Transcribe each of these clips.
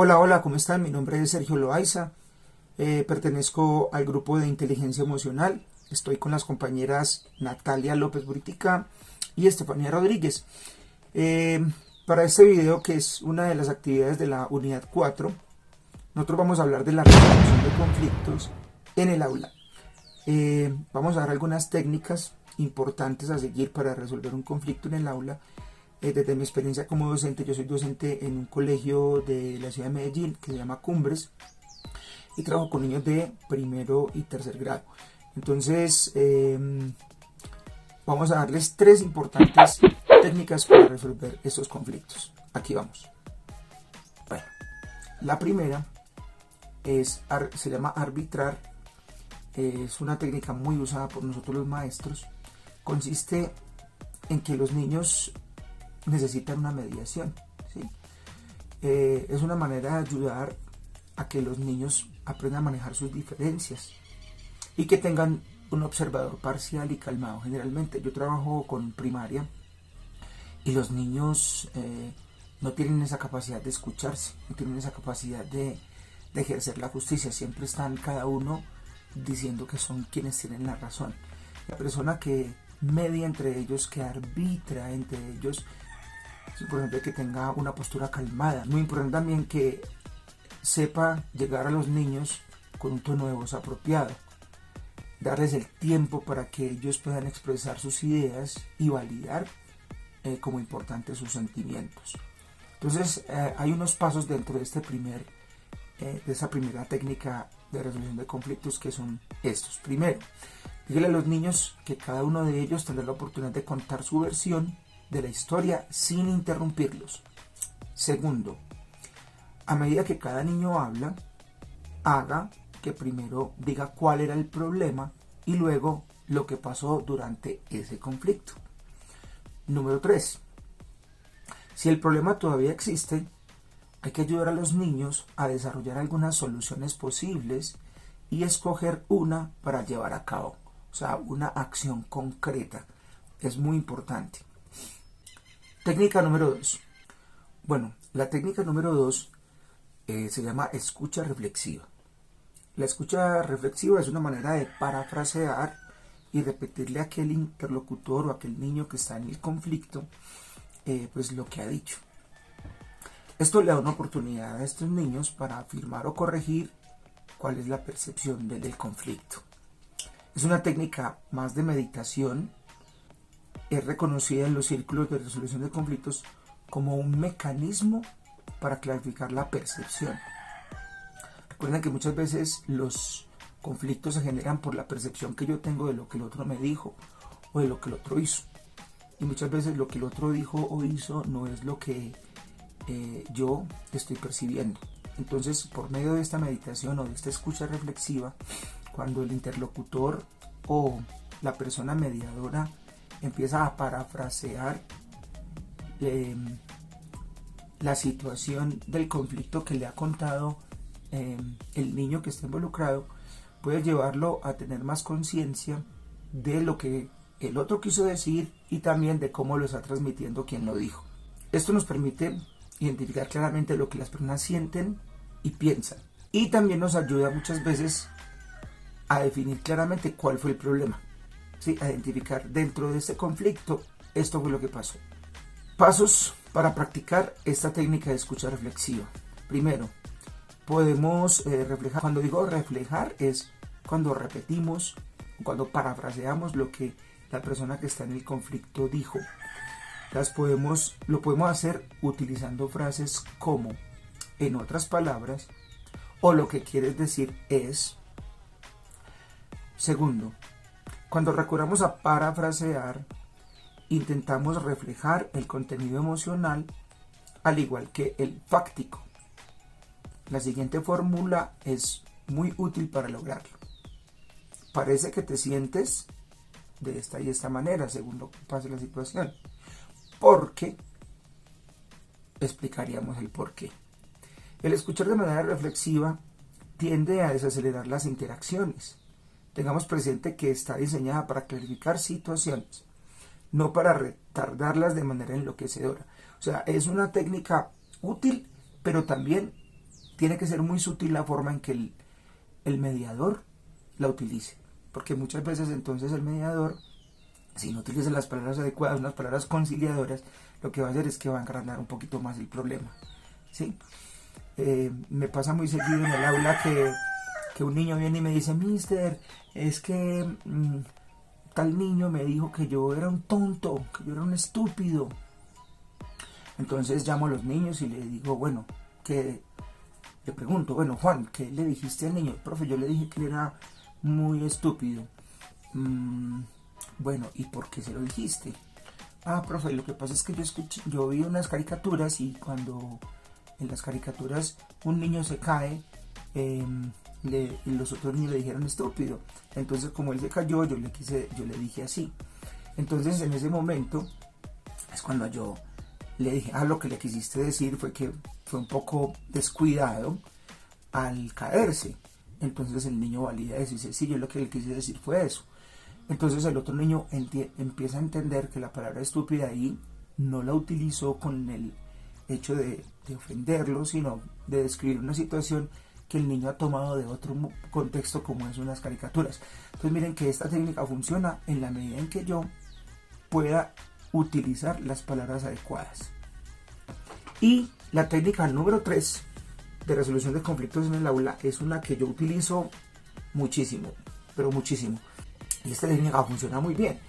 Hola, hola, ¿cómo están? Mi nombre es Sergio Loaiza, pertenezco al grupo de inteligencia emocional. Estoy con las compañeras Natalia López Buritica y Estefanía Rodríguez. Eh, para este video, que es una de las actividades de la unidad 4, nosotros vamos a hablar de la resolución de conflictos en el aula. Vamos a dar algunas técnicas importantes a seguir para resolver un conflicto en el aula. Desde mi experiencia como docente, yo soy docente en un colegio de la ciudad de Medellín que se llama Cumbres y trabajo con niños de primero y tercer grado. Entonces, vamos a darles tres importantes técnicas para resolver estos conflictos. Aquí vamos. Bueno, la primera se llama arbitrar. Es una técnica muy usada por nosotros los maestros. Consiste en que los niños necesitan una mediación, ¿sí? Es una manera de ayudar a que los niños aprendan a manejar sus diferencias y que tengan un observador parcial y calmado. Generalmente yo trabajo con primaria y los niños no tienen esa capacidad de escucharse, no tienen esa capacidad de ejercer la justicia. Siempre están cada uno diciendo que son quienes tienen la razón. La persona que media entre ellos, que arbitra entre ellos, es importante que tenga una postura calmada. Muy importante también que sepa llegar a los niños con un tono de voz apropiado, darles el tiempo para que ellos puedan expresar sus ideas y validar como importantes sus sentimientos. Entonces hay unos pasos dentro de esta primera técnica de resolución de conflictos, que son estos. Primero, dígale a los niños que cada uno de ellos tendrá la oportunidad de contar su versión de la historia sin interrumpirlos. Segundo, a medida que cada niño habla, haga que primero diga cuál era el problema y luego lo que pasó durante ese conflicto. Número 3. Si el problema todavía existe, hay que ayudar a los niños a desarrollar algunas soluciones posibles y escoger una para llevar a cabo. O sea, una acción concreta. Es muy importante. Técnica número 2. Bueno, la técnica número 2 se llama escucha reflexiva. La escucha reflexiva es una manera de parafrasear y repetirle a aquel interlocutor o a aquel niño que está en el conflicto pues lo que ha dicho. Esto le da una oportunidad a estos niños para afirmar o corregir cuál es la percepción del conflicto. Es una técnica más de meditación. Es reconocida en los círculos de resolución de conflictos como un mecanismo para clarificar la percepción. Recuerden que muchas veces los conflictos se generan por la percepción que yo tengo de lo que el otro me dijo o de lo que el otro hizo. Y muchas veces lo que el otro dijo o hizo no es lo que yo estoy percibiendo. Entonces, por medio de esta meditación o de esta escucha reflexiva, cuando el interlocutor o la persona mediadora empieza a parafrasear la situación del conflicto que le ha contado el niño que está involucrado, puede llevarlo a tener más conciencia de lo que el otro quiso decir y también de cómo lo está transmitiendo quien lo dijo. Esto nos permite identificar claramente lo que las personas sienten y piensan, y también nos ayuda muchas veces a definir claramente cuál fue el problema. ¿Sí? A identificar dentro de este conflicto, esto fue lo que pasó. Pasos para practicar esta técnica de escucha reflexiva. Primero, podemos reflejar. Cuando digo reflejar es cuando repetimos, cuando parafraseamos lo que la persona que está en el conflicto dijo. Lo podemos hacer utilizando frases como en otras palabras o lo que quieres decir es. Segundo, cuando recurramos a parafrasear, intentamos reflejar el contenido emocional al igual que el fáctico. La siguiente fórmula es muy útil para lograrlo. Parece que te sientes de esta y esta manera según lo que pase la situación. Porque explicaríamos el por qué. El escuchar de manera reflexiva tiende a desacelerar las interacciones. Tengamos presente que está diseñada para clarificar situaciones, no para retardarlas de manera enloquecedora. O sea, es una técnica útil, pero también tiene que ser muy sutil la forma en que el mediador la utilice, porque muchas veces entonces el mediador, si no utiliza las palabras adecuadas, unas palabras conciliadoras, lo que va a hacer es que va a agrandar un poquito más el problema, ¿sí? Me pasa muy seguido en el aula que un niño viene y me dice: Mister, es que tal niño me dijo que yo era un tonto, que yo era un estúpido. Entonces llamo a los niños y le digo, bueno, le pregunto, bueno, Juan, ¿qué le dijiste al niño? Profe, yo le dije que él era muy estúpido. Bueno, ¿y por qué se lo dijiste? Ah, profe, lo que pasa es que yo vi unas caricaturas, y cuando en las caricaturas un niño se cae, y los otros niños le dijeron estúpido. Entonces, como él se cayó, yo le dije así. Entonces, en ese momento es cuando yo le dije: lo que le quisiste decir fue que fue un poco descuidado al caerse. Entonces el niño valida eso y dice: sí, yo lo que le quise decir fue eso. Entonces el otro niño empieza a entender que la palabra estúpida ahí no la utilizó con el hecho de ofenderlo, sino de describir una situación que el niño ha tomado de otro contexto, como es unas caricaturas. Entonces miren que esta técnica funciona en la medida en que yo pueda utilizar las palabras adecuadas. Y la técnica número 3 de resolución de conflictos en el aula es una que yo utilizo muchísimo, pero muchísimo. Y esta técnica funciona muy bien,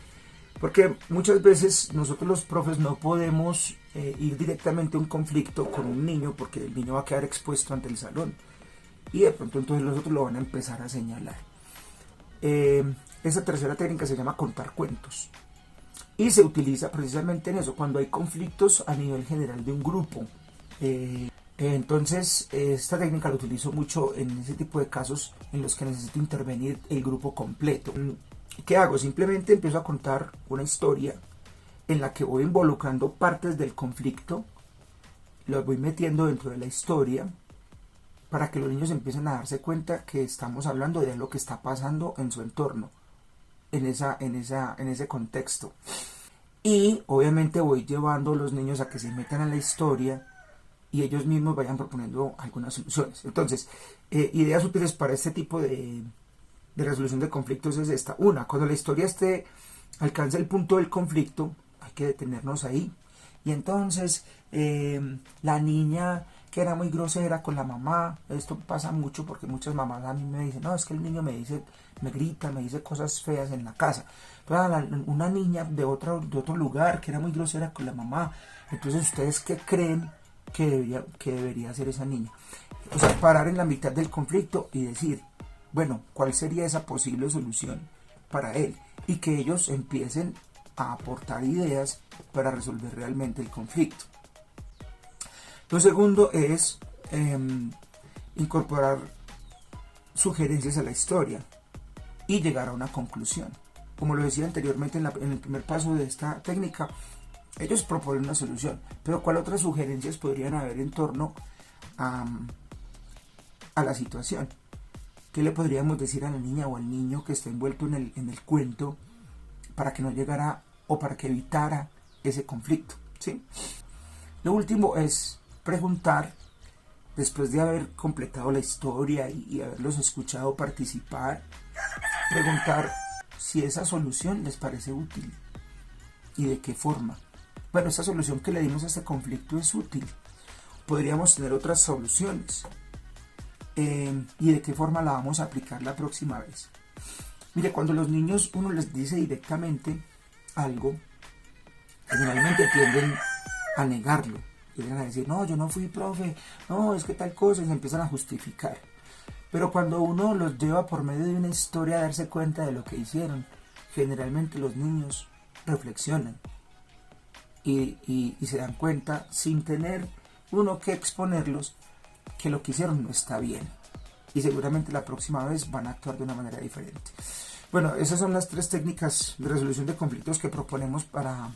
porque muchas veces nosotros los profes no podemos ir directamente a un conflicto con un niño, porque el niño va a quedar expuesto ante el salón y de pronto entonces los otros lo van a empezar a señalar. Esa tercera técnica se llama contar cuentos y se utiliza precisamente en eso, cuando hay conflictos a nivel general de un grupo. Entonces esta técnica la utilizo mucho en ese tipo de casos en los que necesito intervenir el grupo completo. ¿Qué hago? Simplemente empiezo a contar una historia en la que voy involucrando partes del conflicto, los voy metiendo dentro de la historia para que los niños empiecen a darse cuenta que estamos hablando de lo que está pasando en su entorno, en ese contexto. Y obviamente voy llevando a los niños a que se metan a la historia y ellos mismos vayan proponiendo algunas soluciones. Entonces, ideas útiles para este tipo de resolución de conflictos es esta. Una, cuando la historia alcance el punto del conflicto, hay que detenernos ahí. Y entonces, la niña que era muy grosera con la mamá, esto pasa mucho porque muchas mamás a mí me dicen: no, es que el niño me grita, me dice cosas feas en la casa. Pero una niña de otro lugar que era muy grosera con la mamá. Entonces, ¿ustedes qué creen que debería hacer esa niña? O sea, parar en la mitad del conflicto y decir: bueno, ¿cuál sería esa posible solución para él? Y que ellos empiecen a aportar ideas para resolver realmente el conflicto. Lo segundo es incorporar sugerencias a la historia y llegar a una conclusión. Como lo decía anteriormente en el primer paso de esta técnica, ellos proponen una solución, pero ¿cuál otras sugerencias podrían haber en torno a la situación? ¿Qué le podríamos decir a la niña o al niño que está envuelto en el cuento para que no llegara o para que evitara ese conflicto? ¿Sí? Lo último es preguntar, después de haber completado la historia y haberlos escuchado participar, preguntar si esa solución les parece útil y de qué forma. Bueno, esta solución que le dimos a este conflicto es útil. Podríamos tener otras soluciones. Y de qué forma la vamos a aplicar la próxima vez. Mire, cuando los niños uno les dice directamente algo, generalmente tienden a negarlo, tienden a decir: no, yo no fui, profe, no, es que tal cosa, y se empiezan a justificar. Pero cuando uno los lleva por medio de una historia a darse cuenta de lo que hicieron, generalmente los niños reflexionan y se dan cuenta, sin tener uno que exponerlos, que lo que hicieron no está bien, y seguramente la próxima vez van a actuar de una manera diferente. Bueno, esas son las 3 técnicas de resolución de conflictos que proponemos para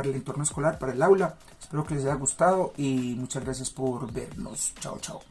el entorno escolar, para el aula. Espero que les haya gustado y muchas gracias por vernos. Chao, chao.